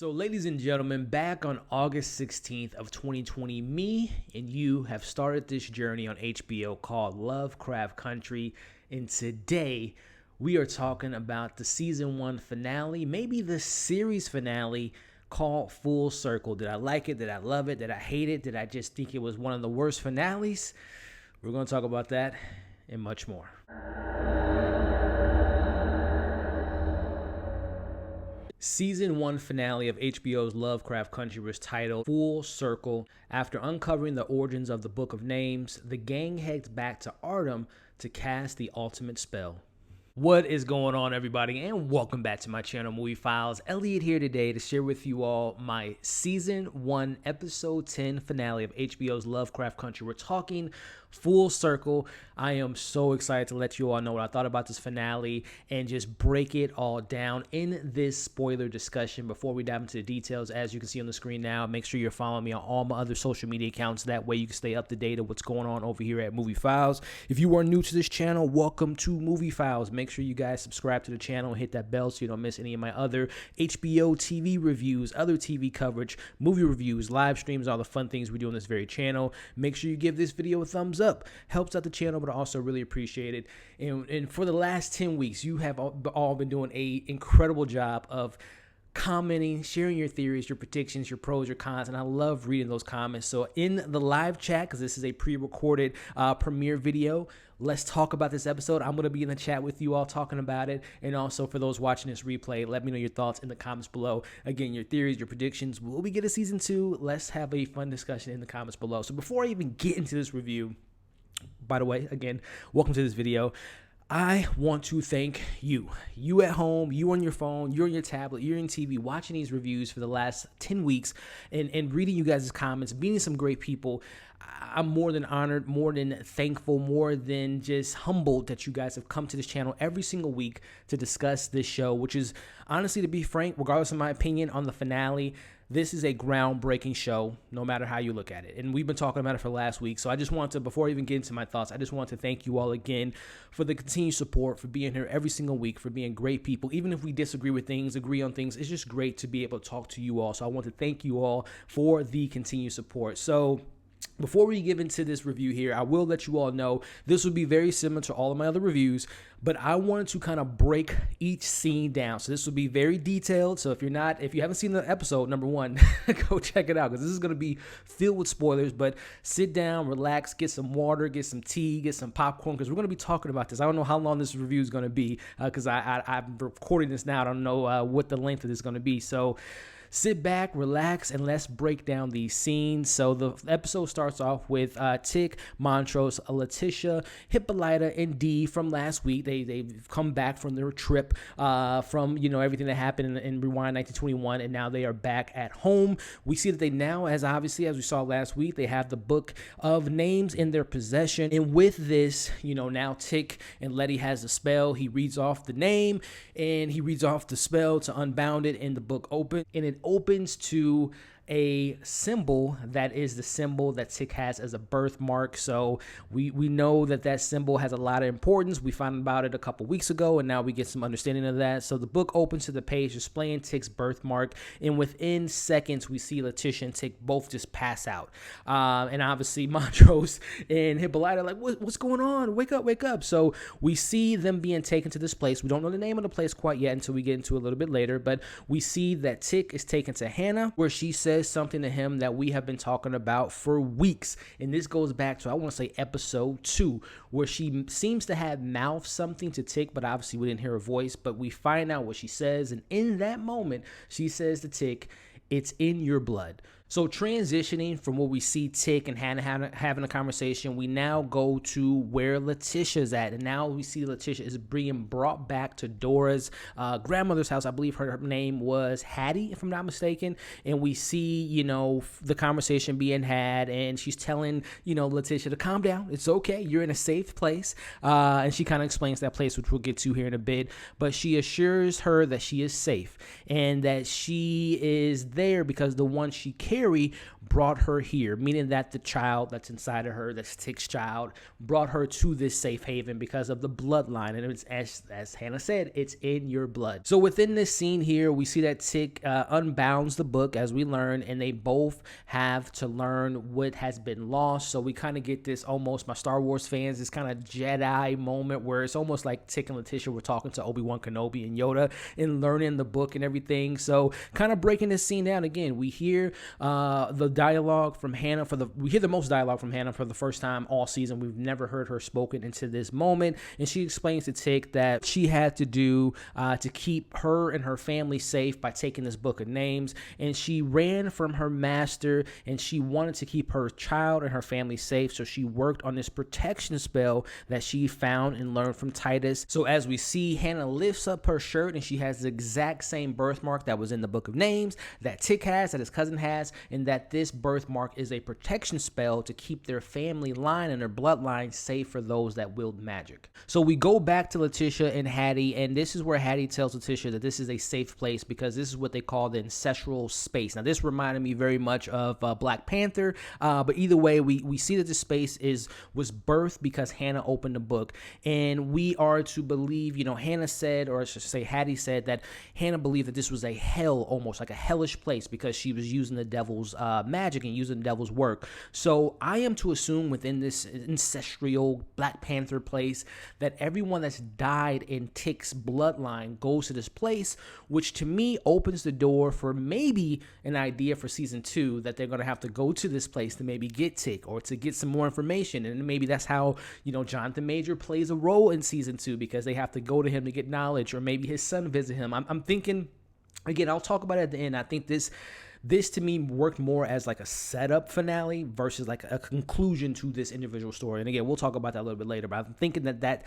So, ladies and gentlemen, back on August 16th of 2020, me and you have started this journey on HBO called Lovecraft Country, and today we are talking about the season 1 finale, maybe the series finale called Full Circle. Did I like it? Did I love it? Did I hate it? Did I just think it was one of the worst finales? We're going to talk about that and much more. Season 1 finale of HBO's Lovecraft Country was titled Full Circle. After uncovering the origins of the Book of Names, the gang heads back to Ardham to cast the ultimate spell. What is going on, everybody, and welcome back to my channel, Movie Files. Elliot here today to share with you all my Season 1 Episode 10 finale of HBO's Lovecraft Country. We're talking Full Circle. I am so excited to let you all know what I thought about this finale and just break it all down in this spoiler discussion. Before we dive into the details, as you can see on the screen now, make sure you're following me on all my other social media accounts. That way you can stay up to date of what's going on over here at Movie Files. If you are new to this channel, welcome to Movie Files. Make sure you guys subscribe to the channel and hit that bell so you don't miss any of my other HBO TV reviews, other TV coverage, movie reviews, live streams, all the fun things we do on this very channel. Make sure you give this video a thumbs up. Helps out the channel, but I also really appreciate it. And for the last 10 weeks, you have all been doing an incredible job of commenting, sharing your theories, your predictions, your pros, your cons, and I love reading those comments. So in the live chat, because this is a pre-recorded premiere video, let's talk about this episode. I'm going to be in the chat with you all talking about it. And also for those watching this replay, let me know your thoughts in the comments below. Again, your theories, your predictions. Will we get a season 2? Let's have a fun discussion in the comments below. So before I even get into this review, by the way, again, welcome to this video. I want to thank you at home, you on your phone, you're on your tablet, you're on TV, watching these reviews for the last 10 weeks and reading you guys' comments, meeting some great people. I'm more than honored, more than thankful, more than just humbled that you guys have come to this channel every single week to discuss this show, which is, honestly, to be frank, regardless of my opinion on the finale, this is a groundbreaking show, no matter how you look at it. And we've been talking about it for last week. So I just want to, before I even get into my thoughts, I just want to thank you all again for the continued support, for being here every single week, for being great people. Even if we disagree with things, agree on things, it's just great to be able to talk to you all. So I want to thank you all for the continued support. So before we get into this review here, I will let you all know this will be very similar to all of my other reviews, but I wanted to kind of break each scene down. So this will be very detailed. So if you haven't seen the episode, number one, go check it out, because this is going to be filled with spoilers. But sit down, relax, get some water, get some tea, get some popcorn, because we're going to be talking about this. I don't know how long this review is going to be, because I'm recording this now. I don't know what the length of this is going to be. So sit back, relax, and let's break down these scenes. So the episode starts off with Tic, Montrose, Letitia, Hippolyta, and Dee from last week. They've come back from their trip from everything that happened in Rewind 1921, and now they are back at home. We see that they now, as we saw last week, they have the Book of Names in their possession. And with this, now Tic and Letty has a spell. He reads off the name, and he reads off the spell to unbound it, and the book opens, and it opens to a symbol that is the symbol that Tic has as a birthmark. So we know that symbol has a lot of importance. We found about it a couple weeks ago, and now we get some understanding of that. So the book opens to the page displaying Tic's birthmark, and within seconds we see Letitia and Tic both just pass out. And obviously Montrose and Hippolyta are like, what's going on? Wake up. So we see them being taken to this place. We don't know the name of the place quite yet until we get into it a little bit later, but we see that Tic is taken to Hannah, where she says something to him that we have been talking about for weeks. And this goes back to, I want to say, episode 2, where she seems to have mouthed something to Tic, but obviously we didn't hear her voice, but we find out what she says. And in that moment, she says to Tic, "It's in your blood." So transitioning from what we see Tic and Hannah having a conversation, we now go to where Letitia's at. And now we see Letitia is being brought back to Dora's grandmother's house. I believe her name was Hattie, if I'm not mistaken. And we see, the conversation being had, and she's telling, Letitia to calm down. It's okay. You're in a safe place. And she kind of explains that place, which we'll get to here in a bit. But she assures her that she is safe and that she is there because the one she cares fairy brought her here, meaning that the child that's inside of her, that's Tic's child, brought her to this safe haven because of the bloodline. And it's, as Hannah said, it's in your blood. So within this scene here, we see that Tic unbounds the book, as we learn, and they both have to learn what has been lost. So we kind of get this, almost, my Star Wars fans, this kind of Jedi moment where it's almost like Tic and Letitia were talking to Obi-Wan Kenobi and Yoda and learning the book and everything. So kind of breaking this scene down again, we hear the dialogue from Hannah we hear the most dialogue from Hannah for the first time all season. We've never heard her spoken into this moment, and she explains to Tic that she had to do to keep her and her family safe by taking this book of names, and she ran from her master, and she wanted to keep her child and her family safe, so she worked on this protection spell that she found and learned from Titus. So as we see, Hannah lifts up her shirt, and she has the exact same birthmark that was in the book of names, that Tic has, that his cousin has, and that this birthmark is a protection spell to keep their family line and their bloodline safe for those that wield magic. So we go back to Letitia and Hattie, and this is where Hattie tells Letitia that this is a safe place because this is what they call the ancestral space. Now this reminded me very much of Black Panther, but either way, we see that this space was birthed because Hannah opened the book, and we are to believe, Hannah said, or I should say Hattie said, that Hannah believed that this was a hell, almost like a hellish place, because she was using the devil's magic and using the devil's work. So I am to assume within this ancestral Black Panther place that everyone that's died in Tic's bloodline goes to this place, which to me opens the door for maybe an idea for season 2 that they're going to have to go to this place to maybe get Tic or to get some more information. And maybe that's how, Jonathan Major plays a role in season 2, because they have to go to him to get knowledge, or maybe his son visit him. I'm thinking, again, I'll talk about it at the end. I think this to me worked more as like a setup finale versus like a conclusion to this individual story. And again, we'll talk about that a little bit later, but I'm thinking that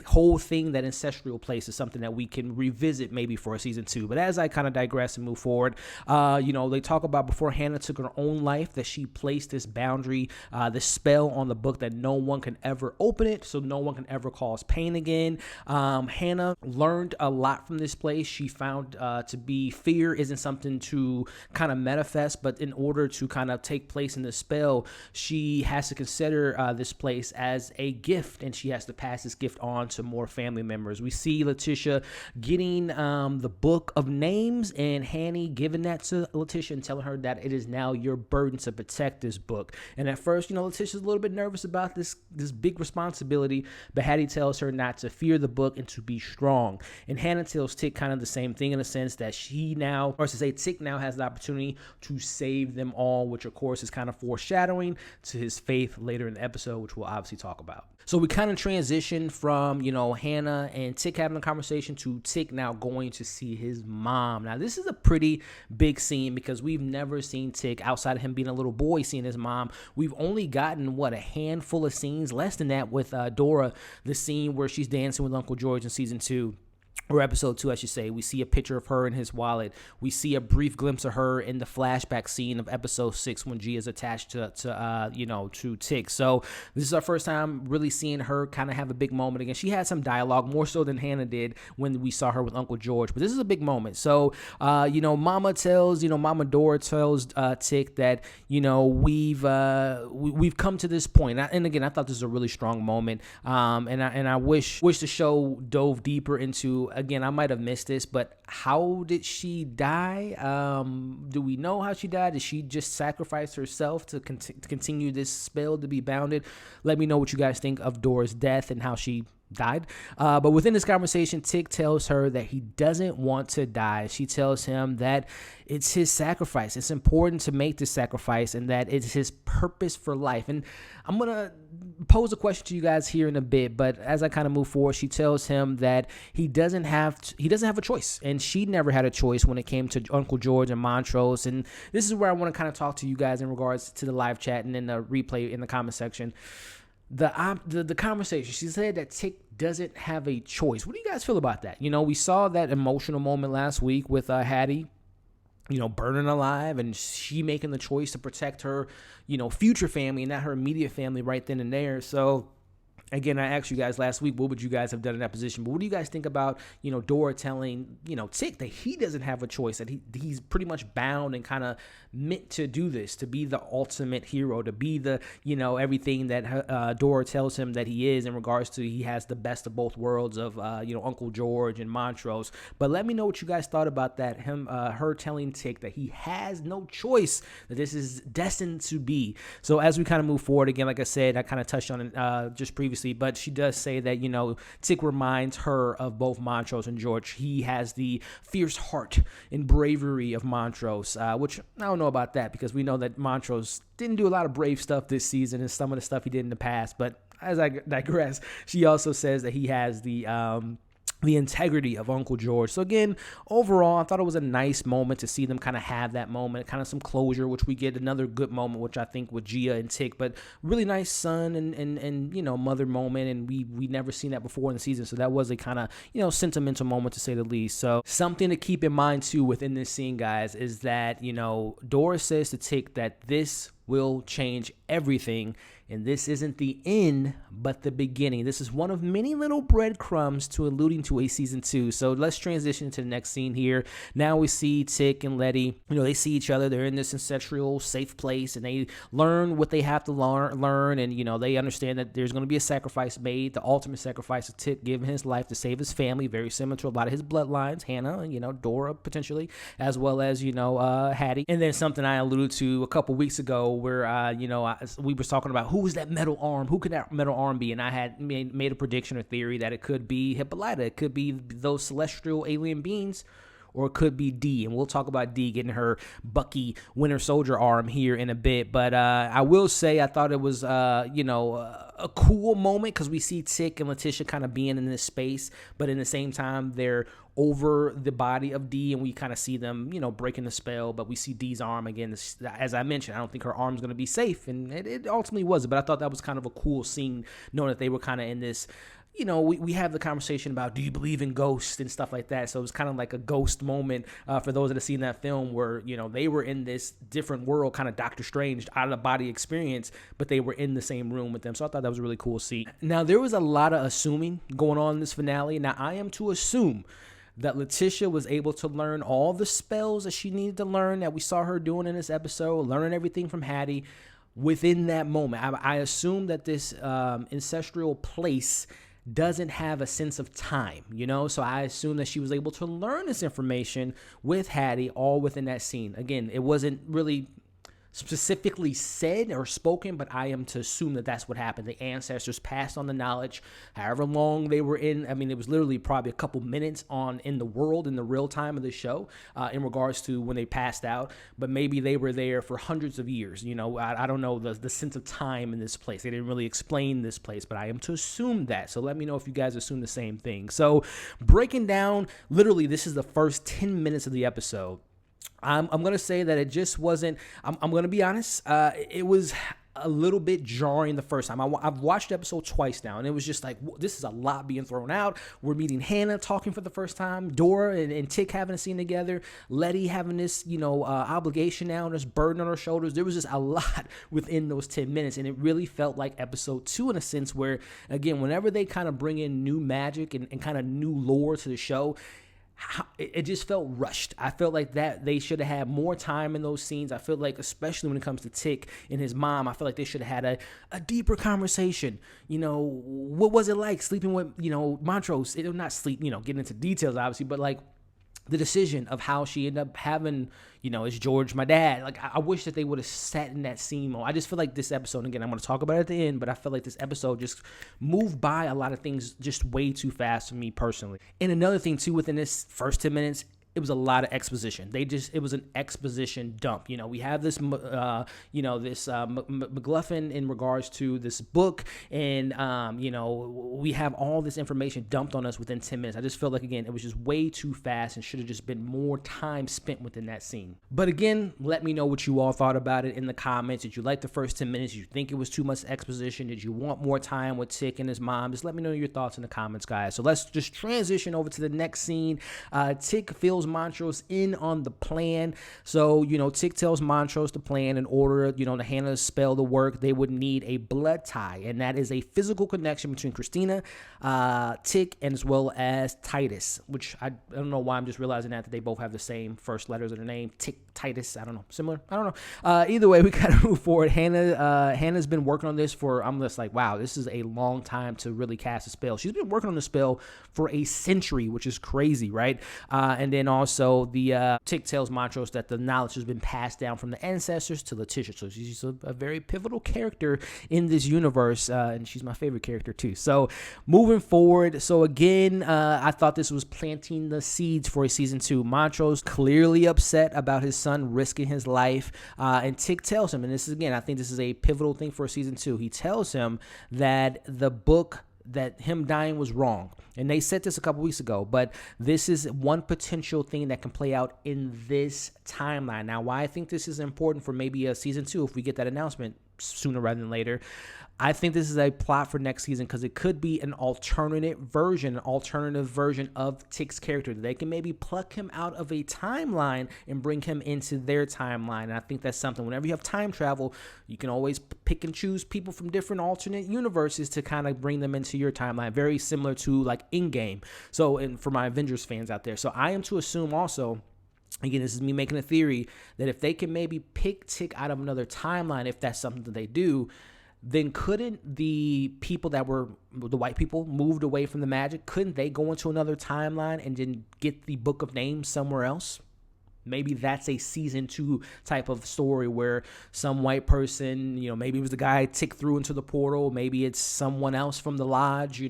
whole thing, that ancestral place, is something that we can revisit maybe for a season 2. But as I kind of digress and move forward, they talk about before Hannah took her own life that she placed this boundary, this spell on the book that no one can ever open it, so no one can ever cause pain again. Hannah learned a lot from this place. She found to be fear isn't something to kind of manifest, but in order to kind of take place in the spell, she has to consider this place as a gift, and she has to pass this gift on to more family members. We see Letitia getting the book of names, and Hanny giving that to Letitia and telling her that it is now your burden to protect this book. And at first, Letitia's a little bit nervous about this big responsibility, but Hattie tells her not to fear the book and to be strong. And Hannah tells Tic kind of the same thing, in a sense that Tic now has the opportunity to save them all, which of course is kind of foreshadowing to his faith later in the episode, which we'll obviously talk about. So we kind of transition from, Hannah and Tic having a conversation to Tic now going to see his mom. Now, this is a pretty big scene because we've never seen Tic, outside of him being a little boy, seeing his mom. We've only gotten, a handful of scenes, less than that, with Dora, the scene where she's dancing with Uncle George in season 2. Or episode 2, I should say. We see a picture of her in his wallet. We see a brief glimpse of her in the flashback scene of episode 6 when Ji is attached to Tic. So this is our first time really seeing her kind of have a big moment again. She had some dialogue, more so than Hannah did when we saw her with Uncle George. But this is a big moment. So, Mama Dora tells Tic that, we've come to this point. And again, I thought this was a really strong moment. And I wish the show dove deeper into. Again, I might have missed this, but how did she die? Do we know how she died? Did she just sacrifice herself to continue this spell to be bounded? Let me know what you guys think of Dora's death and how she died. But within this conversation, Tic tells her that he doesn't want to die. She tells him that it's his sacrifice. It's important to make this sacrifice, and that it's his purpose for life. And I'm going to pose a question to you guys here in a bit, but as I kind of move forward, she tells him that he doesn't have a choice, and she never had a choice when it came to Uncle George and Montrose. And this is where I want to kind of talk to you guys in regards to the live chat and then the replay in the comment section. The conversation, she said that Tic doesn't have a choice. What do you guys feel about that? We saw that emotional moment last week with Hattie, burning alive, and she making the choice to protect her, future family and not her immediate family right then and there. So Again, I asked you guys last week, what would you guys have done in that position? But what do you guys think about, Dora telling, Tic that he doesn't have a choice, that he's pretty much bound and kind of meant to do this, to be the ultimate hero, to be the, everything that Dora tells him that he is, in regards to he has the best of both worlds of, Uncle George and Montrose. But let me know what you guys thought about that, her telling Tic that he has no choice, that this is destined to be. So as we kind of move forward, again, like I said, I kind of touched on it just previously, but she does say that, Tic reminds her of both Montrose and George. He has the fierce heart and bravery of Montrose, which I don't know about that, because we know that Montrose didn't do a lot of brave stuff this season and some of the stuff he did in the past. But as I digress, she also says that he has the integrity of Uncle George. So again, overall, I thought it was a nice moment to see them kind of have that moment, kind of some closure, which we get another good moment, which I think with Ji-Ah and Tic, but really nice son and mother moment, and we never seen that before in the season. So that was a kind of, sentimental moment, to say the least. So something to keep in mind too within this scene, guys, is that, Dora says to Tic that this will change everything, and this isn't the end, but the beginning. This is one of many little breadcrumbs to alluding to a season 2. So let's transition to the next scene here. Now we see Tic and Letty. They see each other. They're in this ancestral safe place, and they learn what they have to learn. And, they understand that there's going to be a sacrifice made, the ultimate sacrifice of Tic giving his life to save his family, very similar to a lot of his bloodlines, Hannah, Dora potentially, as well as, Hattie. And then something I alluded to a couple weeks ago where, we were talking about who was that metal arm? Who could that metal arm be? And I had made a prediction or theory that it could be Hippolyta. It could be those celestial alien beings, or it could be Dee. And we'll talk about Dee getting her Bucky Winter Soldier arm here in a bit. But I will say I thought it was, a cool moment, because we see Tic and Letitia kind of being in this space, but in the same time, they're over the body of Dee, and we kind of see them, breaking the spell. But we see Dee's arm again. As I mentioned, I don't think her arm's going to be safe, and it ultimately wasn't. But I thought that was kind of a cool scene, knowing that they were kind of in this. We have the conversation about, do you believe in ghosts and stuff like that? So it was kind of like a ghost moment for those that have seen that film, where, they were in this different world, kind of Doctor Strange, out of the body experience, but they were in the same room with them. So I thought that was a really cool scene. Now, there was a lot of assuming going on in this finale. Now, I am to assume that Letitia was able to learn all the spells that she needed to learn, that we saw her doing in this episode, learning everything from Hattie within that moment. I assume that this ancestral place doesn't have a sense of time, so I assume that she was able to learn this information with Hattie all within that scene. Again, it wasn't really specifically said or spoken, but I am to assume that that's what happened. The ancestors passed on the knowledge, however long they were in. I mean, it was literally probably a couple minutes in the world, in the real time of the show, in regards to when they passed out. But maybe they were there for hundreds of years. I don't know the sense of time in this place. They didn't really explain this place, but I am to assume that. So let me know if you guys assume the same thing. So breaking down, literally, this is the first 10 minutes of the episode. I'm going to say that it just wasn't, I'm going to be honest, it was a little bit jarring the first time. I've watched the episode twice now, and it was just like, this is a lot being thrown out. We're meeting Hannah talking for the first time, Dora and Tic having a scene together, Letty having this, obligation now and this burden on her shoulders. There was just a lot within those 10 minutes, and it really felt like episode 2 in a sense where, again, whenever they kind of bring in new magic and kind of new lore to the show, it just felt rushed. I felt like that they should have had more time in those scenes. I feel like, especially when it comes to Tic and his mom, I feel like they should have had a deeper conversation. What was it like sleeping with, Montrose? It not sleep, getting into details, obviously, but like the decision of how she ended up having, is George my dad? Like, I wish that they would have sat in that scene more. I just feel like this episode, again, I'm going to talk about it at the end, but I feel like this episode just moved by a lot of things just way too fast for me personally. And another thing, too, within this first 10 minutes, it was a lot of exposition. It was an exposition dump. We have this, McGluffin in regards to this book, and, we have all this information dumped on us within 10 minutes. I just felt like, again, it was just way too fast and should have just been more time spent within that scene. But again, let me know what you all thought about it in the comments. Did you like the first 10 minutes? Did you think it was too much exposition? Did you want more time with Tic and his mom? Just let me know your thoughts in the comments, guys. So let's just transition over to the next scene. Tic feels throws Montrose in on the plan. So, Tic tells Montrose the plan. In order, to Hannah's spell to work, they would need a blood tie, and that is a physical connection between Christina, Tic, and as well as Titus, which I don't know why I'm just realizing that they both have the same first letters of their name, Tic, Titus. I don't know, similar. I don't know. Either way, we gotta move forward. Hannah's been working on this for, I'm just like, wow, this is a long time to really cast a spell. She's been working on the spell for a century, which is crazy, right? And then also the Tic tells Montrose that the knowledge has been passed down from the ancestors to Letitia. So she's a very pivotal character in this universe, and she's my favorite character too. So moving forward, so again, I thought this was planting the seeds for a season 2. Montrose clearly upset about his son risking his life, and Tic tells him, and this is, again, I think this is a pivotal thing for season 2. He tells him that the book, that him dying was wrong. And they said this a couple weeks ago, but this is one potential thing that can play out in this timeline. Now, why I think this is important for maybe a season 2, if we get that announcement sooner rather than later, I think this is a plot for next season because it could be an alternative version of Tic's character. They can maybe pluck him out of a timeline and bring him into their timeline. And I think that's something. Whenever you have time travel, you can always pick and choose people from different alternate universes to kind of bring them into your timeline. Very similar to like Endgame. So, and for my Avengers fans out there. So I am to assume also, again, this is me making a theory, that if they can maybe pick Tic out of another timeline, if that's something that they do, then couldn't the people that were the white people moved away from the magic, couldn't they go into another timeline and then get the Book of Names somewhere else? Maybe that's a season 2 type of story where some white person, maybe it was the guy Tic threw into the portal. Maybe it's someone else from the lodge,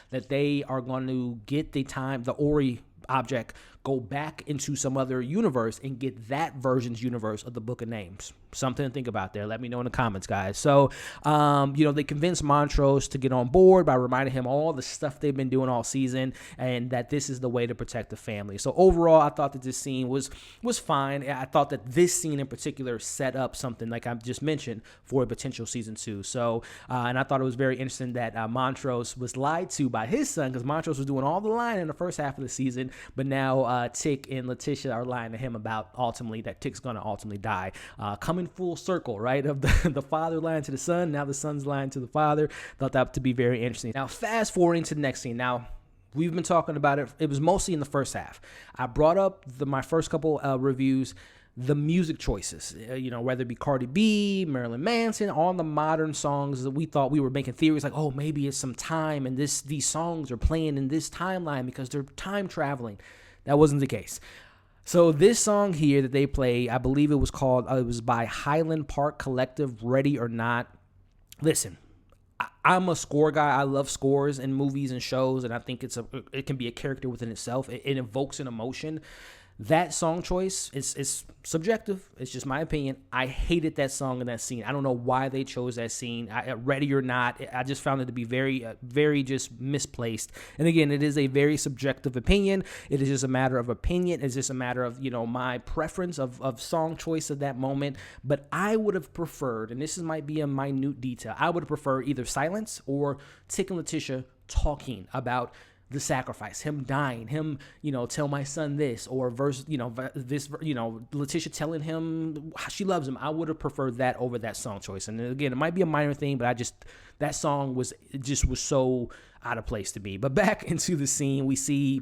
that they are going to get the Ori object, go back into some other universe and get that version's universe of the Book of Names. Something to think about there. Let me know in the comments, guys. So, they convinced Montrose to get on board by reminding him all the stuff they've been doing all season and that this is the way to protect the family. So overall, I thought that this scene was fine. I thought that this scene in particular set up something, like I just mentioned, for a potential season 2. So, and I thought it was very interesting that Montrose was lied to by his son, because Montrose was doing all the lying in the first half of the season, but now Tic and Letitia are lying to him about ultimately that Tic's going to ultimately die. Coming full circle, right? Of the father lying to the son, now the son's lying to the father. Thought that to be very interesting. Now, fast forwarding to the next scene. Now, we've been talking about it. It was mostly in the first half. I brought up my first couple reviews, the music choices, whether it be Cardi B, Marilyn Manson, all the modern songs that we thought, we were making theories like, oh, maybe it's some time and these songs are playing in this timeline because they're time traveling. That wasn't the case. So this song here that they play, I believe it was by Highland Park Collective, Ready or Not. Listen, I'm a score guy. I love scores in movies and shows, and I think it can be a character within itself. It evokes an emotion. That song choice is subjective. It's just my opinion. I hated that song and that scene. I don't know why they chose that scene. Ready or Not, I just found it to be very, very just misplaced. And again, it is a very subjective opinion. It is just a matter of opinion. It's just a matter of, my preference of song choice at that moment. But I would have preferred, and this might be a minute detail, I would have preferred either silence or Tic and Letitia talking about the sacrifice, him dying, him, tell my son this, or Letitia telling him she loves him. I would have preferred that over that song choice. And again, it might be a minor thing, but that song was so out of place to me. But back into the scene, we see,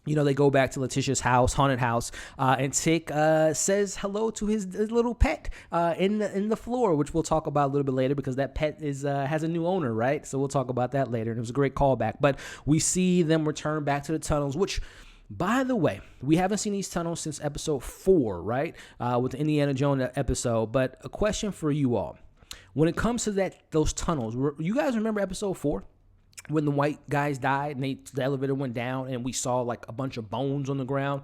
they go back to Letitia's house, haunted house, and Tic says hello to his little pet in the floor, which we'll talk about a little bit later because that pet has a new owner, right? So we'll talk about that later, and it was a great callback. But we see them return back to the tunnels, which, by the way, we haven't seen these tunnels since episode 4, right? With the Indiana Jones episode. But a question for you all. When it comes to those tunnels, you guys remember episode 4? When the white guys died and the elevator went down and we saw like a bunch of bones on the ground,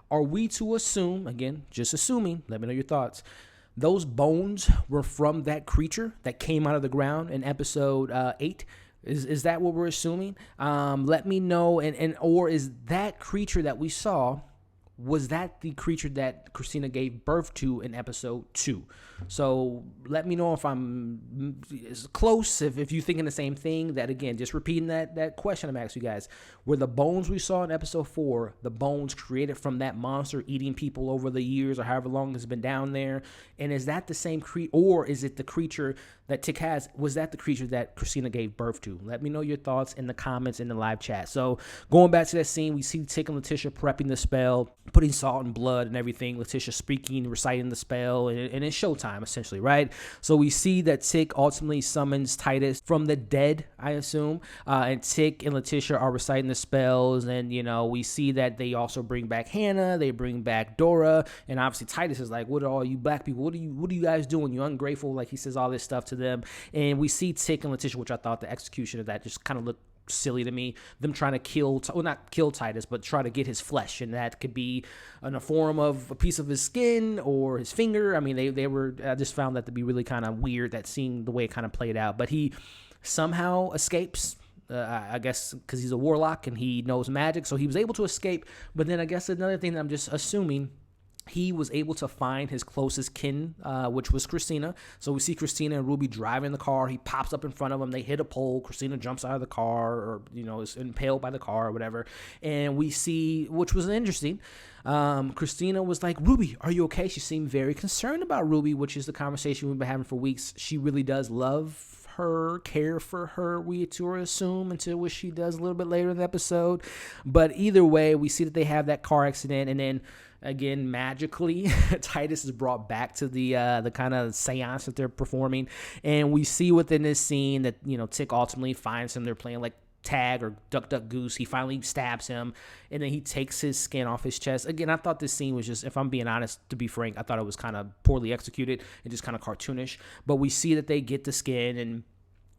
are we to assume, again, just assuming, let me know your thoughts, those bones were from that creature that came out of the ground in episode 8? Is that what we're assuming? Let me know. Or is that creature that we saw was that the creature that Christina gave birth to in episode 2? So let me know if I'm close, if you're thinking the same thing. That, again, just repeating that question I'm asking you guys. Were the bones we saw in episode 4 the bones created from that monster eating people over the years or however long it's been down there? And is that the same creature, or is it the creature that Tic has? Was that the creature that Christina gave birth to? Let me know your thoughts in the comments in the live chat. So going back to that scene, we see Tic and Letitia prepping the spell, putting salt and blood and everything. Letitia speaking, reciting the spell, and it's showtime, essentially, right? So we see that Tic ultimately summons Titus from the dead, I assume, and Tic and Letitia are reciting the spells, and, we see that they also bring back Hannah, they bring back Dora, and obviously Titus is like, what are all you black people, what are you guys doing? You ungrateful, like he says all this stuff to them, and we see Tic and Letitia, which I thought the execution of that just kind of looked silly to me, them trying to not kill Titus, but try to get his flesh, and that could be in the form of a piece of his skin or his finger. I mean, I just found that to be really kind of weird, that scene, the way it kind of played out, but he somehow escapes, I guess because he's a warlock and he knows magic, so he was able to escape. But then I guess another thing that I'm just assuming, he was able to find his closest kin, which was Christina. So we see Christina and Ruby driving the car. He pops up in front of them. They hit a pole. Christina jumps out of the car, or, is impaled by the car or whatever. And we see, which was interesting, Christina was like, Ruby, are you okay? She seemed very concerned about Ruby, which is the conversation we've been having for weeks. She really does love her, care for her, we to assume, until what she does a little bit later in the episode. But either way, we see that they have that car accident, and then again, magically, Titus is brought back to the kind of seance that they're performing, and we see within this scene that Tic ultimately finds him. They're playing like tag or duck duck goose. He finally stabs him, and then he takes his skin off his chest. Again, I thought this scene was just, if I'm being honest, to be frank, I thought it was kind of poorly executed and just kind of cartoonish. But we see that they get the skin, and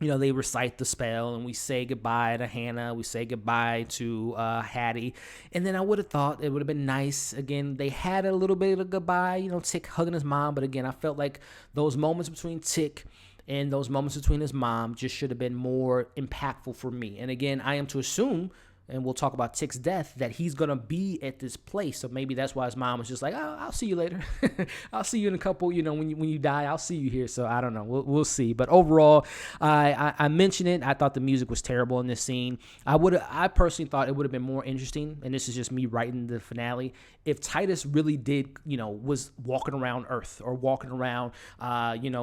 they recite the spell, and we say goodbye to Hannah. We say goodbye to Hattie. And then I would have thought it would have been nice. Again, they had a little bit of a goodbye, Tic hugging his mom. But again, I felt like those moments between Tic and those moments between his mom just should have been more impactful for me. And again, I am to assume, and we'll talk about Tic's death, that he's going to be at this place. So maybe that's why his mom was just like, oh, I'll see you later. I'll see you in a couple, when you die, I'll see you here. So I don't know. We'll see. But overall, I mentioned it. I thought the music was terrible in this scene. I personally thought it would have been more interesting, and this is just me writing the finale, if Titus really did, was walking around Earth or walking around,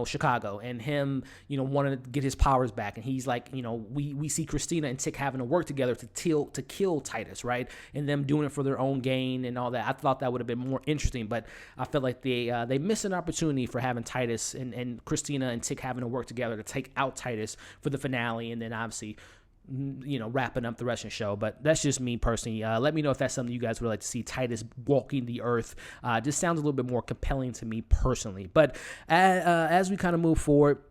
Chicago, and him, wanted to get his powers back. And he's like, we see Christina and Tic having to work together to kill Titus, right? And them doing it for their own gain and all that. I thought that would have been more interesting, but I felt like they missed an opportunity for having Titus and Christina and Tic having to work together to take out Titus for the finale, and then obviously wrapping up the rest of the show. But that's just me personally. Let me know if that's something you guys would like to see, Titus walking the earth. Just sounds a little bit more compelling to me personally. But as we kind of move forward,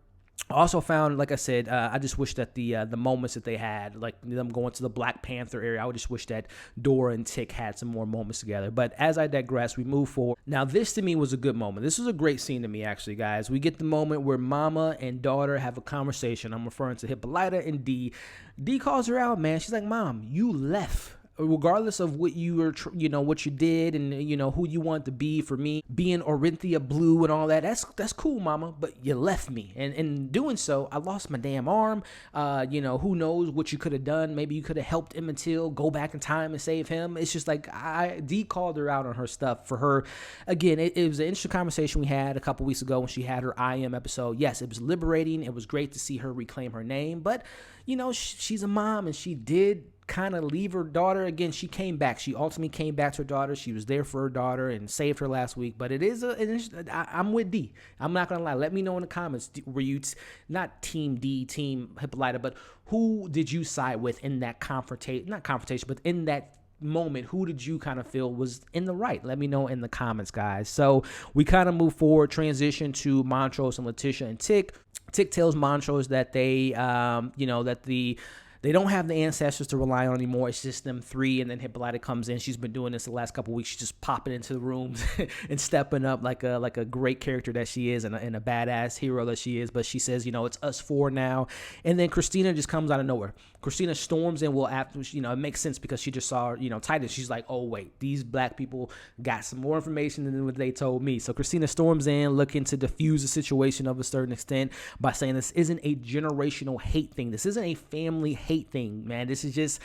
I also found, like I said, I just wish that the moments that they had, like them going to the Black Panther area, I would just wish that Dora and Tic had some more moments together. But as I digress, we move forward. Now, this to me was a good moment. This was a great scene to me, actually, guys. We get the moment where mama and daughter have a conversation. I'm referring to Hippolyta and Dee. Dee calls her out, man. She's like, Mom, you left. Regardless of what you were, what you did and, who you want to be. For me, being Orinthia blue and all that, that's cool, mama, but you left me. And in doing so, I lost my damn arm. Who knows what you could have done. Maybe you could have helped Emmett Till go back in time and save him. It's just like, Dee called her out on her stuff. For her, again, it was an interesting conversation we had a couple weeks ago when she had her I Am episode. Yes, it was liberating. It was great to see her reclaim her name, but, she's a mom, and she did kind of leave her daughter. Again, she came back. She ultimately came back to her daughter. She was there for her daughter and saved her last week. But it is I'm with D. I'm not going to lie. Let me know in the comments. Were you not Team D, Team Hippolyta, but who did you side with in that not confrontation, but in that moment? Who did you kind of feel was in the right? Let me know in the comments, guys. So we kind of move forward, transition to Montrose and Letitia and Tic. Tic tells Montrose that they, that the They don't have the ancestors to rely on anymore. It's just them three, and then Hippolyta comes in. She's been doing this the last couple of weeks. She's just popping into the rooms and stepping up like a great character that she is, and a badass hero that she is. But she says, it's us four now. And then Christina just comes out of nowhere. Christina storms in. Well, after, it makes sense because she just saw, Titus. She's like, oh, wait, these black people got some more information than what they told me. So Christina storms in, looking to diffuse the situation of a certain extent by saying this isn't a generational hate thing. This isn't a family hate thing, man. This is just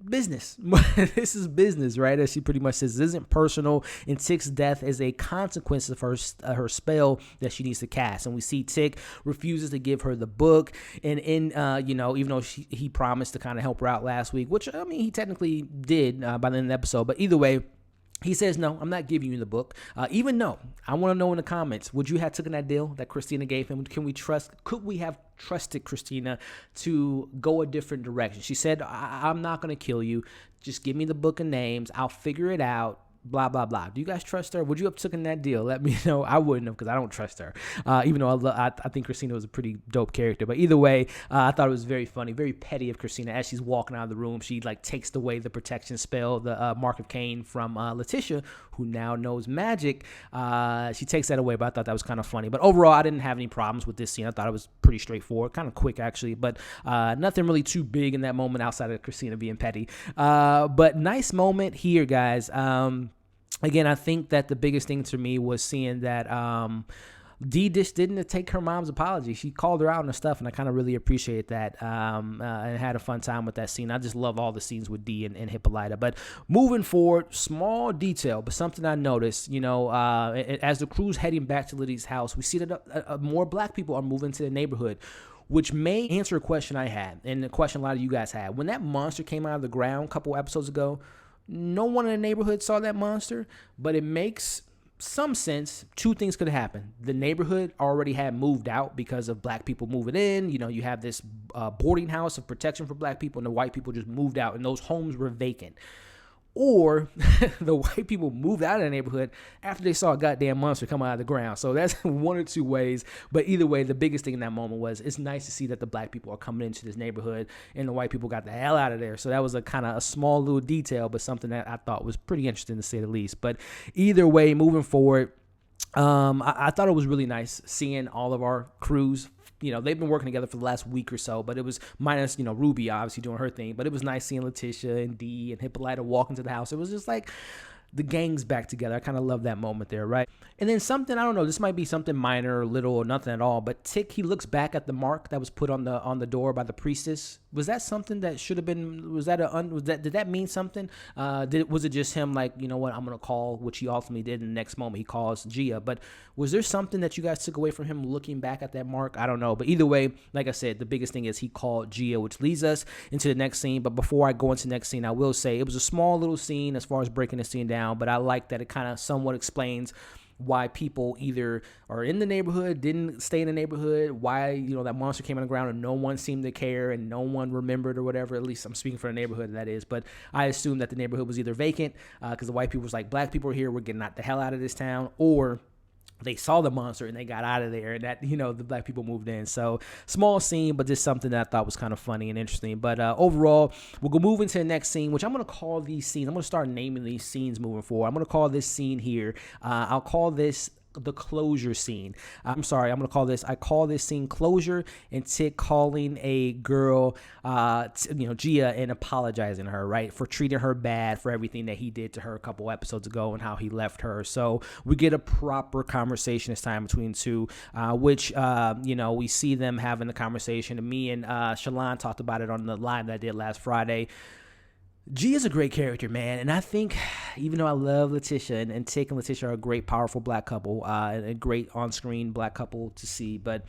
business. This is business, right? As she pretty much says, this isn't personal, and Tic's death is a consequence of her spell that she needs to cast. And we see Tic refuses to give her the book, and even though he promised to kind of help her out last week, which he technically did by the end of the episode, but either way, he says, no, I'm not giving you the book. Even though, I want to know in the comments, would you have taken that deal that Christina gave him? Could we have trusted Christina to go a different direction? She said, I'm not going to kill you. Just give me the book of names. I'll figure it out. Blah, blah, blah. Do you guys trust her? Would you have taken that deal? Let me know. I wouldn't have, because I don't trust her. Even though I think Christina was a pretty dope character. But either way, I thought it was very funny, very petty of Christina. As she's walking out of the room, she takes away the protection spell, the Mark of Cain from Letitia, who now knows magic. She takes that away, but I thought that was kind of funny. But overall, I didn't have any problems with this scene. I thought it was pretty straightforward, kind of quick actually, but nothing really too big in that moment outside of Christina being petty. But nice moment here, guys. Again, I think that the biggest thing to me was seeing that Dee just didn't take her mom's apology. She called her out and stuff, and I kind of really appreciate that and had a fun time with that scene. I just love all the scenes with Dee and Hippolyta. But moving forward, small detail, but something I noticed, as the crew's heading back to Liddy's house, we see that more black people are moving to the neighborhood, which may answer a question I had, and the question a lot of you guys had. When that monster came out of the ground a couple episodes ago, no one in the neighborhood saw that monster, but it makes some sense. Two things could happen. The neighborhood already had moved out because of black people moving in. You have this boarding house of protection for black people, and the white people just moved out, and those homes were vacant. Or the white people moved out of the neighborhood after they saw a goddamn monster come out of the ground. So that's one or two ways. But either way, the biggest thing in that moment was it's nice to see that the black people are coming into this neighborhood and the white people got the hell out of there. So that was a kind of a small little detail, but something that I thought was pretty interesting to say the least. But either way, moving forward, I thought it was really nice seeing all of our crews. They've been working together for the last week or so, but it was minus, Ruby obviously doing her thing, but it was nice seeing Letitia and Dee and Hippolyta walk into the house. It was just like the gang's back together. I kind of love that moment there, right? And then something, I don't know, this might be something minor, little, or nothing at all, but Tic, he looks back at the mark that was put on the door by the priestess. Was that something that should have been, did that mean something? Was it just him like, you know what, I'm going to call, which he ultimately did in the next moment, he calls Ji-Ah, but was there something that you guys took away from him looking back at that mark? I don't know, but either way, like I said, the biggest thing is he called Ji-Ah, which leads us into the next scene. But before I go into the next scene, I will say it was a small little scene as far as breaking the scene down, but I like that it kind of somewhat explains why people either are in the neighborhood, didn't stay in the neighborhood, why, that monster came on the ground and no one seemed to care and no one remembered or whatever. At least I'm speaking for the neighborhood, that is. But I assume that the neighborhood was either vacant because the white people was like, black people are here, we're getting the hell out of this town, or they saw the monster and they got out of there, and that, the black people moved in. So small scene, but just something that I thought was kind of funny and interesting. But overall, we'll go move into the next scene, which I'm going to call these scenes. I'm going to start naming these scenes moving forward. I'm going to call this scene here. I'll call this the closure scene. I call this scene closure, and Tic calling a girl, Ji-Ah, and apologizing to her, right, for treating her bad for everything that he did to her a couple episodes ago and how he left her. So we get a proper conversation this time between two, which, we see them having the conversation. And me and Shalon talked about it on the live that I did last Friday. Ji is a great character, man, and I think even though I love Letitia, and Tic and Letitia are a great, powerful black couple, and a great on-screen black couple to see, but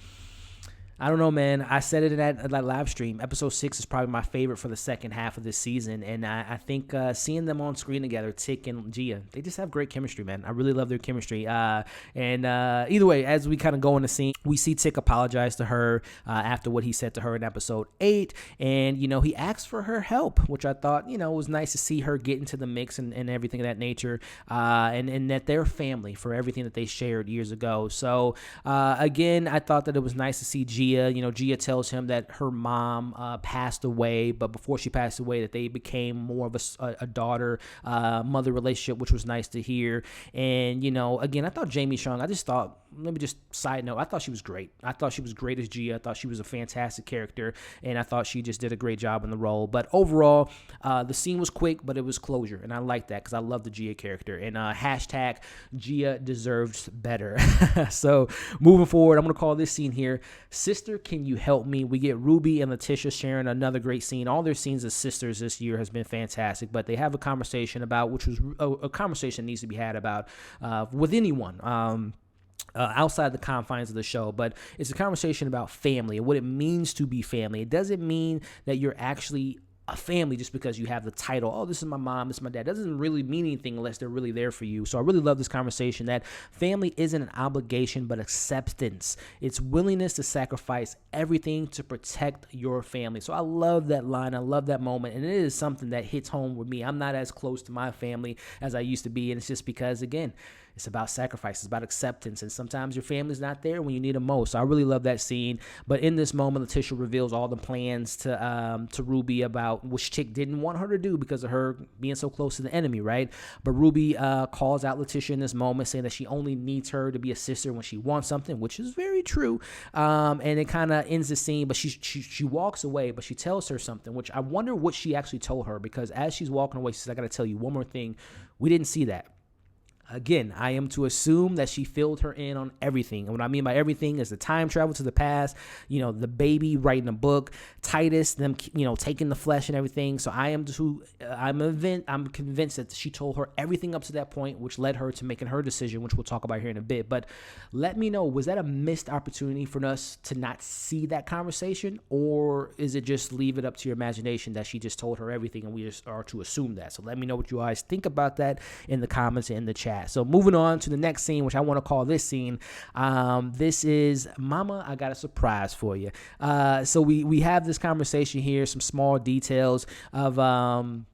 I don't know, man. I said it in that live stream. Episode 6 is probably my favorite for the second half of this season, and I think seeing them on screen together, Tic and Ji-Ah, they just have great chemistry, man. I really love their chemistry. And either way, as we kind of go in the scene, we see Tic apologize to her after what he said to her in episode 8, and, he asked for her help, which I thought, was nice to see her get into the mix and everything of that nature, and that they're family for everything that they shared years ago. So, again, I thought that it was nice to see Ji Ji-Ah. Ji-Ah tells him that her mom passed away, but before she passed away, that they became more of a daughter mother relationship, which was nice to hear. And again, I thought Jamie Chung. Let me just side note, I thought she was great. I thought she was great as Ji-Ah. I thought she was a fantastic character, and I thought she just did a great job in the role. But overall, the scene was quick, but it was closure, and I like that because I love the Ji-Ah character. And hashtag Ji-Ah deserves better. So moving forward, I'm going to call this scene here, Sister, Can You Help Me? We get Ruby and Letitia sharing another great scene. All their scenes as sisters this year has been fantastic, but they have a conversation about, which was a conversation needs to be had about with anyone. Outside the confines of the show, but it's a conversation about family and what it means to be family. It doesn't mean that you're actually a family just because you have the title, oh, this is my mom, this is my dad. It doesn't really mean anything unless they're really there for you. So I really love this conversation that family isn't an obligation, but acceptance. It's willingness to sacrifice everything to protect your family. So I love that line. I love that moment. And it is something that hits home with me. I'm not as close to my family as I used to be. And it's just because, again, it's about sacrifice. It's about acceptance. And sometimes your family's not there when you need them most. So I really love that scene. But in this moment, Letitia reveals all the plans to Ruby about which Chick didn't want her to do because of her being so close to the enemy, right? But Ruby calls out Letitia in this moment, saying that she only needs her to be a sister when she wants something, which is very true. And it kind of ends the scene, but she walks away, but she tells her something, which I wonder what she actually told her, because as she's walking away, she says, I got to tell you one more thing. We didn't see that. Again, I am to assume that she filled her in on everything. And what I mean by everything is the time travel to the past, the baby writing a book, Titus, them, taking the flesh and everything. So I'm convinced that she told her everything up to that point, which led her to making her decision, which we'll talk about here in a bit. But let me know, was that a missed opportunity for us to not see that conversation? Or is it just leave it up to your imagination that she just told her everything and we just are to assume that? So let me know what you guys think about that in the comments and in the chat. So moving on to the next scene, which I want to call this scene. This is Mama, I Got a Surprise for You. So we have this conversation here, some small details of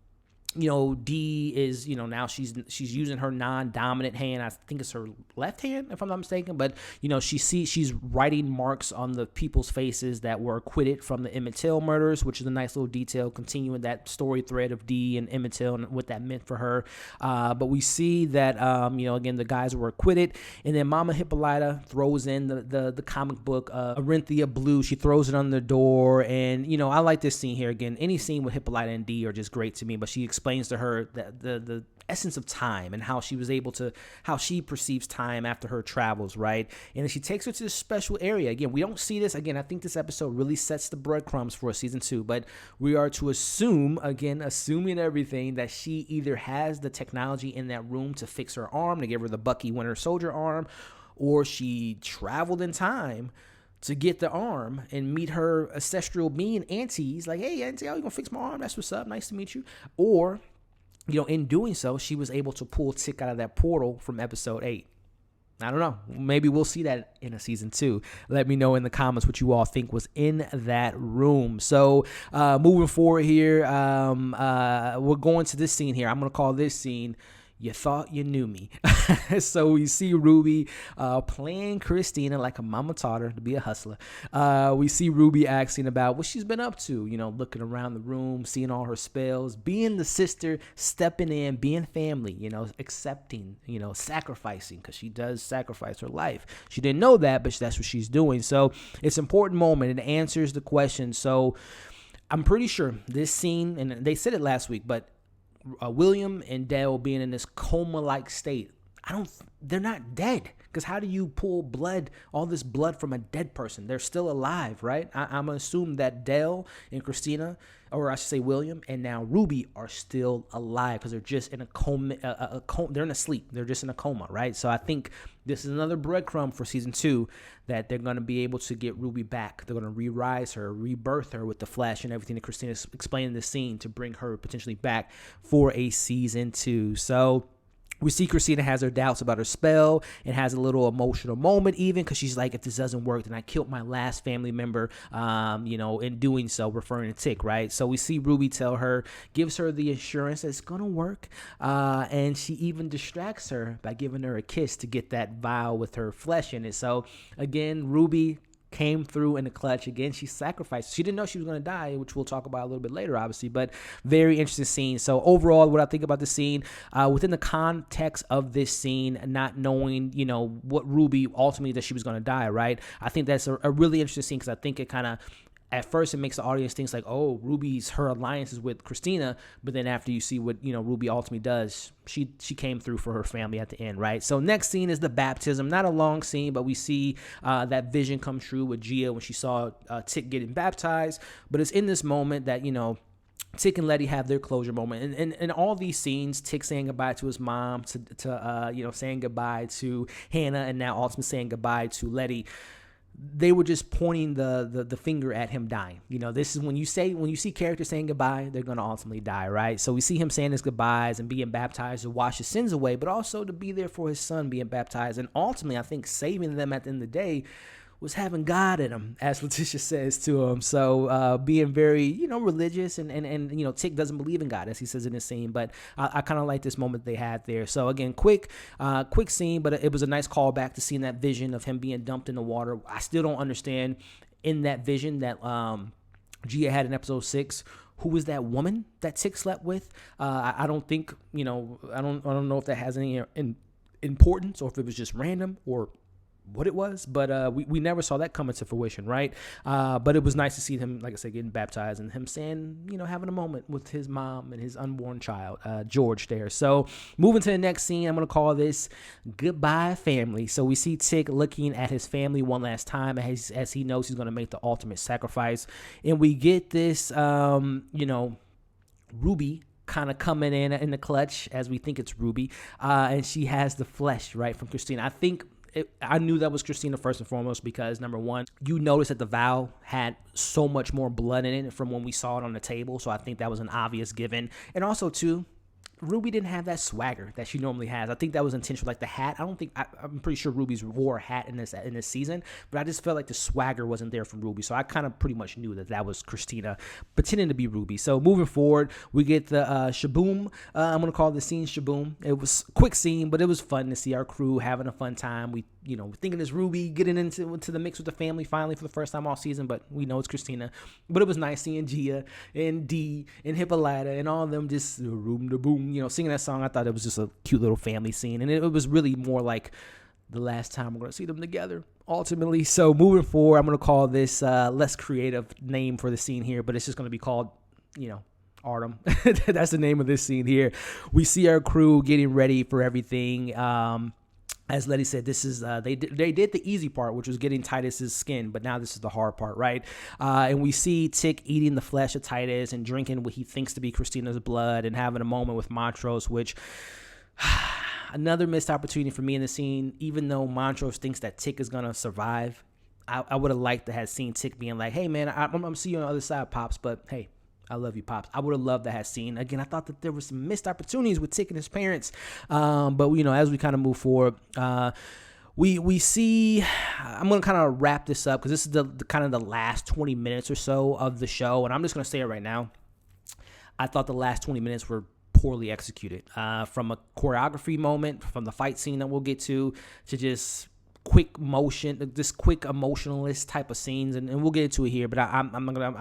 Dee is, now she's using her non-dominant hand. I think it's her left hand, if I'm not mistaken. But, she's writing marks on the people's faces that were acquitted from the Emmett Till murders, which is a nice little detail, continuing that story thread of Dee and Emmett Till and what that meant for her. But we see that, again, the guys were acquitted. And then Mama Hippolyta throws in the comic book, Arinthia Blue. She throws it on the door. And, I like this scene here. Again, any scene with Hippolyta and Dee are just great to me. But she explains to her that the essence of time and how she perceives time after her travels, right? And then she takes her to this special area. Again, we don't see this. Again, I think this episode really sets the breadcrumbs for season 2, but we are to assume, again, assuming everything, that she either has the technology in that room to fix her arm, to give her the Bucky Winter Soldier arm, or she traveled in time to get the arm and meet her ancestral being aunties, like, hey, auntie, how you gonna fix my arm? That's what's up. Nice to meet you. Or, in doing so, she was able to pull Tic out of that portal from episode 8. I don't know. Maybe we'll see that in a season 2. Let me know in the comments what you all think was in that room. So moving forward here, we're going to this scene here. I'm going to call this scene, You Thought You Knew Me. So we see Ruby playing Christina like a mama taught her to be a hustler. We see Ruby asking about what she's been up to, looking around the room, seeing all her spells, being the sister, stepping in, being family, accepting, sacrificing, because she does sacrifice her life. She didn't know that, but that's what she's doing. So it's an important moment. It answers the question. So I'm pretty sure this scene, and they said it last week, but William and Dell being in this coma-like state, they're not dead, because how do you pull blood, all this blood from a dead person? They're still alive, right? I'm going to assume that Dell and Christina, or I should say William, and now Ruby are still alive, because they're just in a coma, they're in a sleep. They're just in a coma, right? So I think this is another breadcrumb for season 2, that they're going to be able to get Ruby back. They're going to re-rise her, rebirth her with the flash and everything that Christina explained in the scene to bring her potentially back for a season 2. So we see Christina has her doubts about her spell and has a little emotional moment even, because she's like, if this doesn't work, then I killed my last family member, in doing so, referring to Tic, right? So we see Ruby gives her the assurance that it's going to work, and she even distracts her by giving her a kiss to get that vial with her flesh in it. So again, Ruby, came through in the clutch. Again, she sacrificed. She didn't know she was going to die, which we'll talk about a little bit later, obviously, but very interesting scene. So overall, what I think about the scene, within the context of this scene, not knowing, what Ruby ultimately that she was going to die, right? I think that's a really interesting scene because I think it kind of, at first, it makes the audience think like, oh, her alliance is with Christina, but then after you see what, Ruby ultimately does, she came through for her family at the end, right? So next scene is the baptism. Not a long scene, but we see that vision come true with Ji-Ah when she saw Tic getting baptized. But it's in this moment that, Tic and Letty have their closure moment. And in all these scenes, Tic saying goodbye to his mom, to saying goodbye to Hannah, and now ultimately saying goodbye to Letty, they were just pointing the finger at him dying. This is when you see characters saying goodbye, they're going to ultimately die, right? So we see him saying his goodbyes and being baptized to wash his sins away, but also to be there for his son being baptized. And ultimately, I think saving them at the end of the day was having God in him, as Letitia says to him. So being very, religious and Tic doesn't believe in God, as he says in this scene. But I kind of like this moment they had there. So again, quick scene, but it was a nice callback to seeing that vision of him being dumped in the water. I still don't understand in that vision that Ji-Ah had in episode 6. Who was that woman that Tic slept with? I don't think, I don't know if that has any importance or if it was just random or what it was, but we never saw that come into fruition, right? But it was nice to see him, like I said, getting baptized and him saying, having a moment with his mom and his unborn child, George there. So moving to the next scene, I'm going to call this Goodbye Family. So we see Tic looking at his family one last time as he knows he's going to make the ultimate sacrifice. And we get this, Ruby kind of coming in the clutch as we think it's Ruby. And she has the flesh, right, from Christina. I knew that was Christina first and foremost because, number one, you notice that the vow had so much more blood in it from when we saw it on the table, so I think that was an obvious given. And also, too, Ruby didn't have that swagger that she normally has. I think that was intentional. Like the hat, I'm pretty sure Ruby's wore a hat in this season, but I just felt like the swagger wasn't there from Ruby. So I kind of pretty much knew that was Christina pretending to be Ruby. So moving forward, we get the Shaboom. I'm going to call the scene Shaboom. It was a quick scene, but it was fun to see our crew having a fun time. We, thinking it's Ruby getting into the mix with the family finally for the first time all season, but we know it's Christina. But it was nice seeing Ji-Ah and Dee and Hippolyta and all of them just room to boom, singing that song. I thought it was just a cute little family scene, and it was really more like the last time we're going to see them together, ultimately. So moving forward, I'm going to call this less creative name for the scene here, but it's just going to be called, Ardham. That's the name of this scene here. We see our crew getting ready for everything. As Letty said, this is they did the easy part, which was getting Titus's skin, but now this is the hard part, right? And we see Tic eating the flesh of Titus and drinking what he thinks to be Christina's blood and having a moment with Montrose, which another missed opportunity for me in the scene. Even though Montrose thinks that Tic is gonna survive, I would have liked to have seen Tic being like, "Hey man, I'm gonna see you on the other side, Pops, but hey, I love you, Pops." I would have loved to have seen. Again, I thought that there were some missed opportunities with Tic and his parents. But, as we kind of move forward, we see, I'm going to kind of wrap this up because this is the kind of the last 20 minutes or so of the show. And I'm just going to say it right now. I thought the last 20 minutes were poorly executed, from a choreography moment, from the fight scene that we'll get to just quick motion, this quick emotionalist type of scenes, and we'll get into it here, but I'm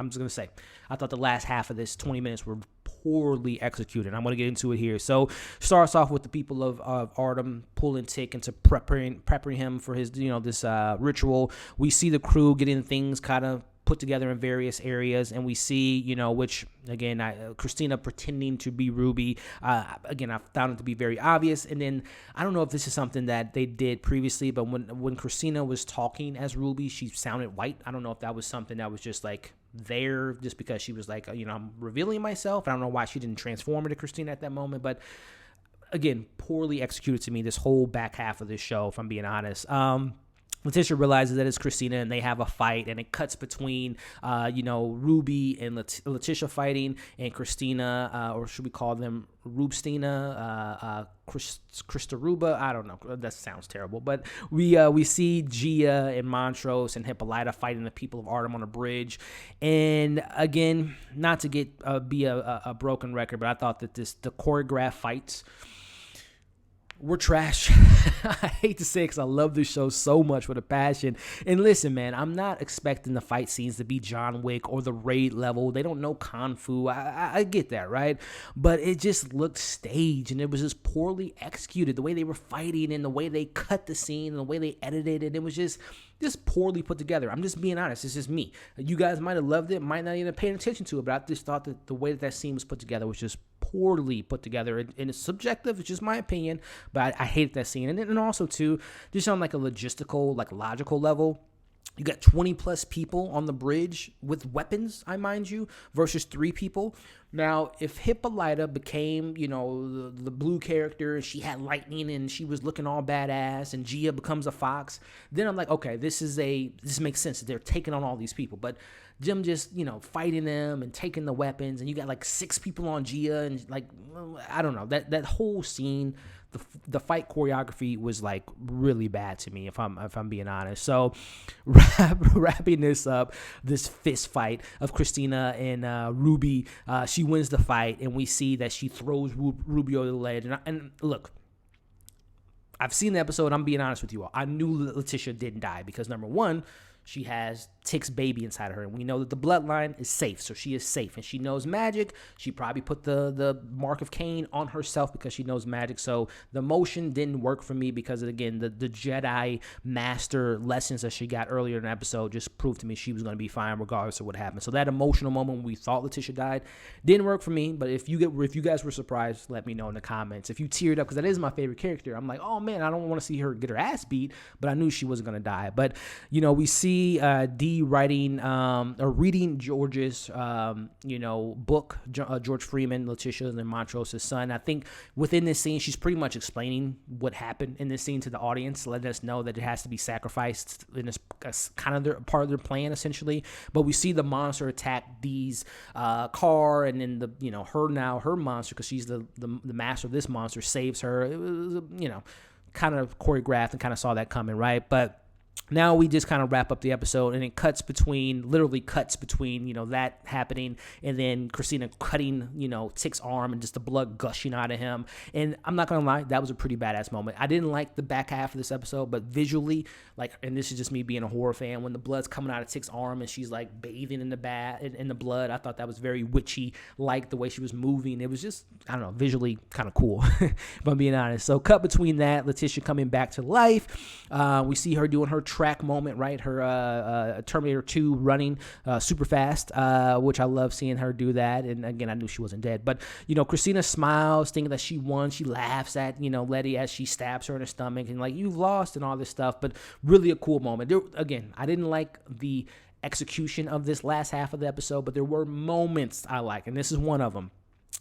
just gonna say I thought the last half of this 20 minutes were poorly executed. I'm gonna get into it here. So starts off with the people of Ardham pulling Tic into preparing him for his this ritual. We see the crew getting things kind of put together in various areas, and we see, which again, Christina pretending to be Ruby. Again, I found it to be very obvious. And then I don't know if this is something that they did previously, but when Christina was talking as Ruby, she sounded white. I don't know if that was something that was just like there just because she was like, I'm revealing myself. I don't know why she didn't transform into Christina at that moment, but again, poorly executed to me this whole back half of this show, if I'm being honest. Letitia realizes that it's Christina and they have a fight, and it cuts between, Ruby and Letitia fighting, and Christina, or should we call them Rubstina, Christaruba? I don't know. That sounds terrible. But we see Ji-Ah and Montrose and Hippolyta fighting the people of Ardham on a bridge. And again, not to be a broken record, but I thought that the choreographed fights We're trash. I hate to say it because I love this show so much with a passion. And listen, man, I'm not expecting the fight scenes to be John Wick or the Raid level. They don't know Kung Fu. I get that, right? But it just looked staged, and it was just poorly executed. The way they were fighting and the way they cut the scene and the way they edited it, it was just poorly put together. I'm just being honest. It's just me. You guys might have loved it, might not even pay attention to it, but I just thought that the way that scene was put together was just poorly put together. And it's subjective. It's just my opinion, but I hated that scene. And also, too, just on like a logistical, like logical level, you got 20 plus people on the bridge with weapons, I mind you, versus 3 people. Now, if Hippolyta became, the blue character and she had lightning and she was looking all badass and Ji-Ah becomes a fox, then I'm like, okay, this makes sense. They're taking on all these people. But Jim just, fighting them and taking the weapons, and you got like 6 people on Ji-Ah, and like, I don't know, that whole scene, the fight choreography was like really bad to me, if I'm being honest. So wrapping this up, this fist fight of Christina and Ruby, she wins the fight, and we see that she throws Ruby over the ledge. And look, I've seen the episode. I'm being honest with you all. I knew Letitia didn't die because, number one, she has Tic's baby inside of her, and we know that the bloodline is safe, so she is safe, and she knows magic. She probably put the mark of Cain on herself because she knows magic, so the motion didn't work for me because, again, the Jedi master lessons that she got earlier in the episode just proved to me she was going to be fine regardless of what happened. So that emotional moment when we thought Letitia died didn't work for me, but if you guys were surprised, let me know in the comments. If you teared up, because that is my favorite character, I'm like, oh man, I don't want to see her get her ass beat, but I knew she wasn't going to die. But, we see Dee writing or reading George's book, George Freeman, Letitia and Montrose's son. I think within this scene, she's pretty much explaining what happened in this scene to the audience, letting us know that it has to be sacrificed in this kind of part of their plan, essentially. But we see the monster attack Dee's car, and then her monster, because she's the master of this monster, saves her. It was kind of choreographed and kind of saw that coming, right? But now we just kind of wrap up the episode, and it literally cuts between, that happening, and then Christina cutting, Tic's arm and just the blood gushing out of him. And I'm not going to lie, that was a pretty badass moment. I didn't like the back half of this episode, but visually, and this is just me being a horror fan, when the blood's coming out of Tic's arm and she's like bathing in the blood, I thought that was very witchy, like the way she was moving. It was just, I don't know, visually kind of cool, if I'm being honest. So cut between that, Letitia coming back to life. We see her doing her track moment, right? Her Terminator 2 running super fast, which I love seeing her do that. And again, I knew she wasn't dead. But, Christina smiles, thinking that she won. She laughs at, Letty as she stabs her in the stomach and like, you've lost and all this stuff. But really a cool moment. Again, I didn't like the execution of this last half of the episode, but there were moments I like, and this is one of them.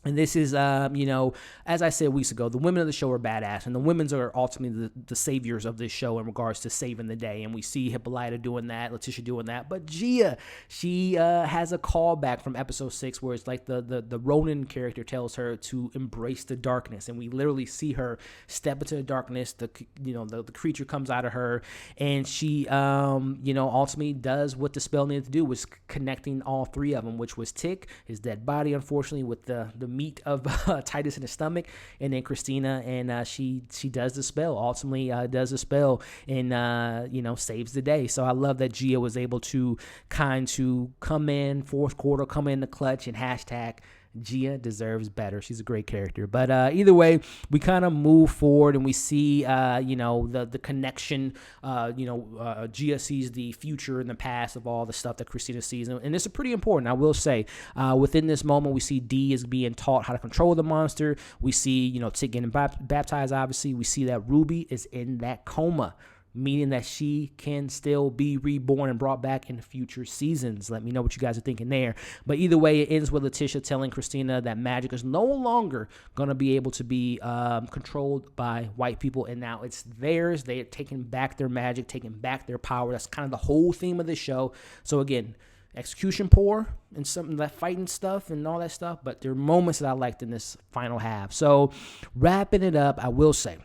And this is, as I said weeks ago, the women of the show are badass, and the women's are ultimately the saviors of this show in regards to saving the day. And we see Hippolyta doing that, Letitia doing that. But Ji-Ah, she has a callback from episode 6 where it's like the Ronin character tells her to embrace the darkness. And we literally see her step into the darkness. The creature comes out of her, and she, ultimately does what the spell needed to do, was connecting all 3 of them, which was Tic, his dead body, unfortunately, with the meat of Titus in his stomach, and then Christina, and she does the spell, ultimately does the spell, and saves the day. So I love that Ji-Ah was able to come in fourth quarter, come in the clutch, and hashtag Ji-Ah deserves better. She's a great character. But either way, we kind of move forward, and we see, the connection. Ji-Ah sees the future and the past of all the stuff that Christina sees. And this is pretty important, I will say. Within this moment, we see Dee is being taught how to control the monster. We see, Tic getting baptized, obviously. We see that Ruby is in that coma, meaning that she can still be reborn and brought back in future seasons. Let me know what you guys are thinking there. But either way, it ends with Letitia telling Christina that magic is no longer going to be able to be controlled by white people, and now it's theirs. They are taking back their magic, taking back their power. That's kind of the whole theme of this show. So again, execution poor and some of that fighting stuff and all that stuff, but there are moments that I liked in this final half. So wrapping it up, I will say,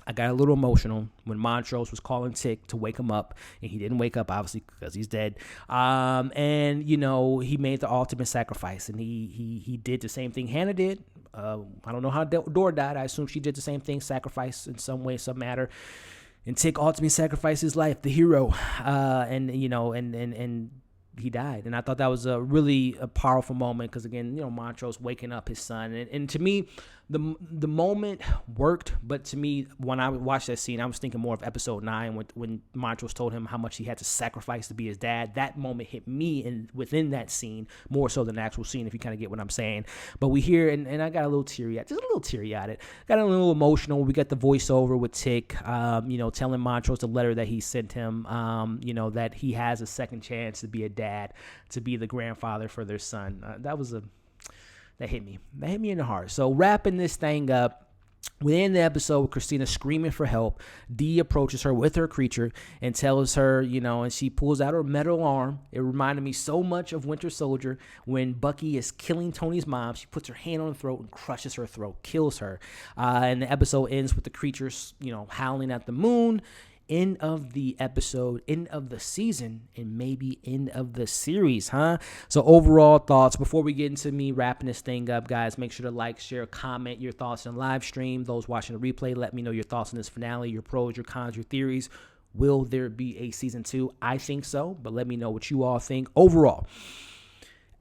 I got a little emotional when Montrose was calling Tic to wake him up, and he didn't wake up, obviously, because he's dead. And he made the ultimate sacrifice, and he did the same thing Hannah did. I don't know how Dora died. I assume she did the same thing, sacrifice in some way, some matter. And Tic ultimately sacrificed his life, the hero, and he died. And I thought that was a powerful moment because, again, Montrose waking up his son. And to me, the moment worked, but to me, when I watched that scene, I was thinking more of episode 9 when Montrose told him how much he had to sacrifice to be his dad. That moment hit me within that scene more so than the actual scene, if you kind of get what I'm saying. But we hear, and I got a little teary-eyed, just a little teary-eyed. Got a little emotional. We got the voiceover with Tic, telling Montrose the letter that he sent him, that he has a second chance to be a dad, to be the grandfather for their son. That hit me. That hit me in the heart. So wrapping this thing up, within the episode with Christina screaming for help, Dee approaches her with her creature and tells her, and she pulls out her metal arm. It reminded me so much of Winter Soldier when Bucky is killing Tony's mom. She puts her hand on her throat and crushes her throat, kills her. And the episode ends with the creatures, howling at the moon. End of the episode, end of the season, and maybe end of the series, huh? So overall thoughts, before we get into me wrapping this thing up, guys, make sure to like, share, comment your thoughts in live stream. Those watching the replay, let me know your thoughts on this finale, your pros, your cons, your theories. Will there be a season 2? I think so, but let me know what you all think. Overall,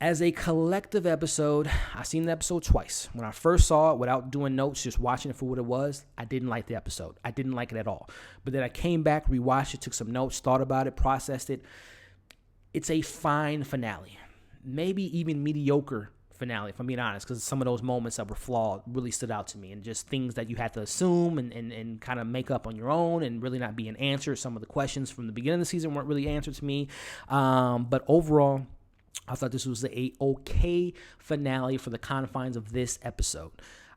as a collective episode, I've seen the episode twice. When I first saw it, without doing notes, just watching it for what it was, I didn't like the episode. I didn't like it at all. But then I came back, rewatched it, took some notes, thought about it, processed it. It's a fine finale. Maybe even mediocre finale, if I'm being honest, because some of those moments that were flawed really stood out to me, and just things that you had to assume and kind of make up on your own and really not being answered. Some of the questions from the beginning of the season weren't really answered to me. But overall, I thought this was a okay finale for the confines of this episode.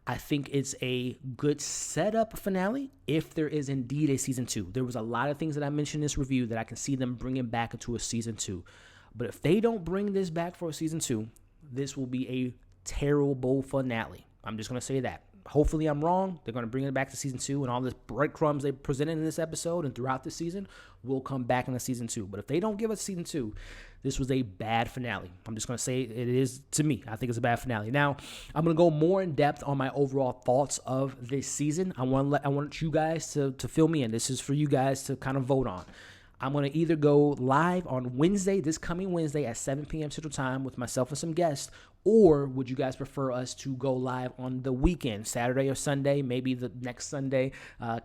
I think it's a good setup finale if there is indeed a season 2. There was a lot of things that I mentioned in this review that I can see them bringing back into a season 2. But if they don't bring this back for a season 2, this will be a terrible finale. I'm just going to say that. Hopefully I'm wrong. They're going to bring it back to season 2, and all the breadcrumbs they presented in this episode and throughout this season will come back in the season 2. But if they don't give us season 2, this was a bad finale. I'm just going to say it is to me. I think it's a bad finale. Now, I'm going to go more in depth on my overall thoughts of this season. I want you guys to fill me in. This is for you guys to kind of vote on. I'm going to either go live on Wednesday, this coming Wednesday at 7 p.m. Central Time with myself and some guests, or would you guys prefer us to go live on the weekend, Saturday or Sunday, maybe the next Sunday,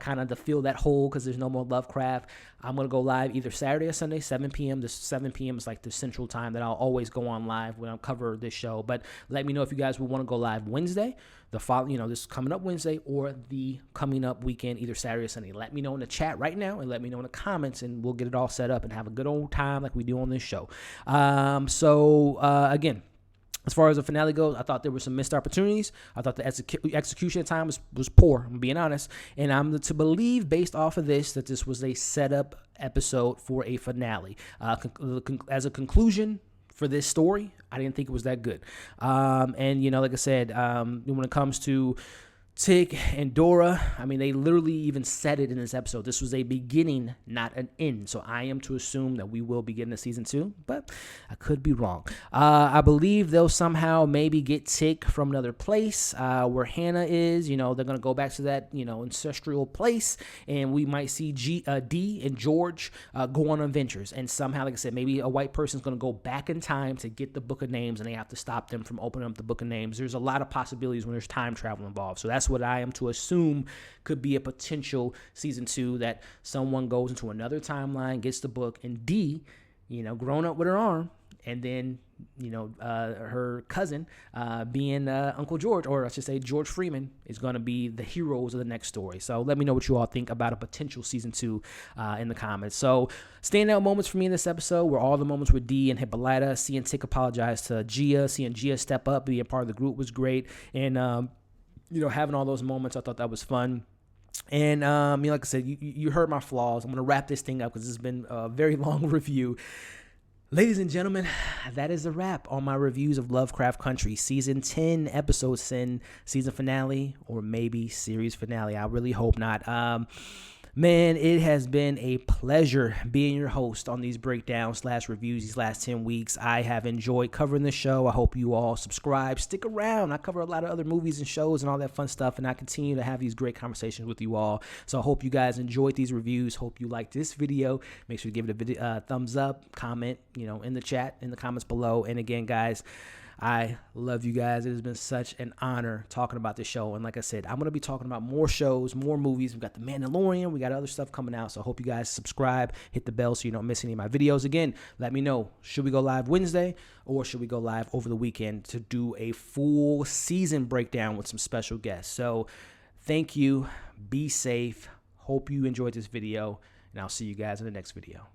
kind of to fill that hole because there's no more Lovecraft. I'm going to go live either Saturday or Sunday, 7 p.m. This 7 p.m. is like the central time that I'll always go on live when I cover this show. But let me know if you guys would want to go live Wednesday, this coming up Wednesday, or the coming up weekend, either Saturday or Sunday. Let me know in the chat right now, and let me know in the comments, and we'll get it all set up and have a good old time like we do on this show. Again, as far as the finale goes, I thought there were some missed opportunities. I thought the execution at times was poor, I'm being honest. And I'm to believe, based off of this, that this was a setup episode for a finale. As a conclusion for this story, I didn't think it was that good. Like I said, when it comes to Tic and Dora, I mean, they literally even said it in this episode. This was a beginning, not an end. So I am to assume that we will be getting a season 2, but I could be wrong. I believe they'll somehow maybe get Tic from another place where Hannah is. They're going to go back to that, ancestral place, and we might see Dee and George go on adventures. And somehow, like I said, maybe a white person's going to go back in time to get the Book of Names, and they have to stop them from opening up the Book of Names. There's a lot of possibilities when there's time travel involved. So that's what I am to assume could be a potential season 2, that someone goes into another timeline, gets the book, and Dee, grown up with her arm, and then, her cousin being Uncle George, or I should say George Freeman, is going to be the heroes of the next story. So let me know what you all think about a potential season 2 in the comments. So standout moments for me in this episode were all the moments with Dee and Hippolyta, seeing Tic apologize to Ji-Ah, seeing Ji-Ah step up, being part of the group was great, and having all those moments, I thought that was fun. And, like I said, you heard my flaws. I'm going to wrap this thing up because this has been a very long review. Ladies and gentlemen, that is a wrap on my reviews of Lovecraft Country, Season 10, Episode 10, season finale, or maybe series finale. I really hope not. Man, it has been a pleasure being your host on these breakdowns / reviews these last 10 weeks. I have enjoyed covering the show. I hope you all subscribe. Stick around. I cover a lot of other movies and shows and all that fun stuff, and I continue to have these great conversations with you all. So I hope you guys enjoyed these reviews. Hope you liked this video. Make sure to give it a thumbs up, comment, in the chat, in the comments below. And again, guys, I love you guys. It has been such an honor talking about this show. And like I said, I'm going to be talking about more shows, more movies. We've got The Mandalorian. We got other stuff coming out. So I hope you guys subscribe, hit the bell so you don't miss any of my videos. Again, let me know, should we go live Wednesday or should we go live over the weekend to do a full season breakdown with some special guests? So thank you. Be safe. Hope you enjoyed this video. And I'll see you guys in the next video.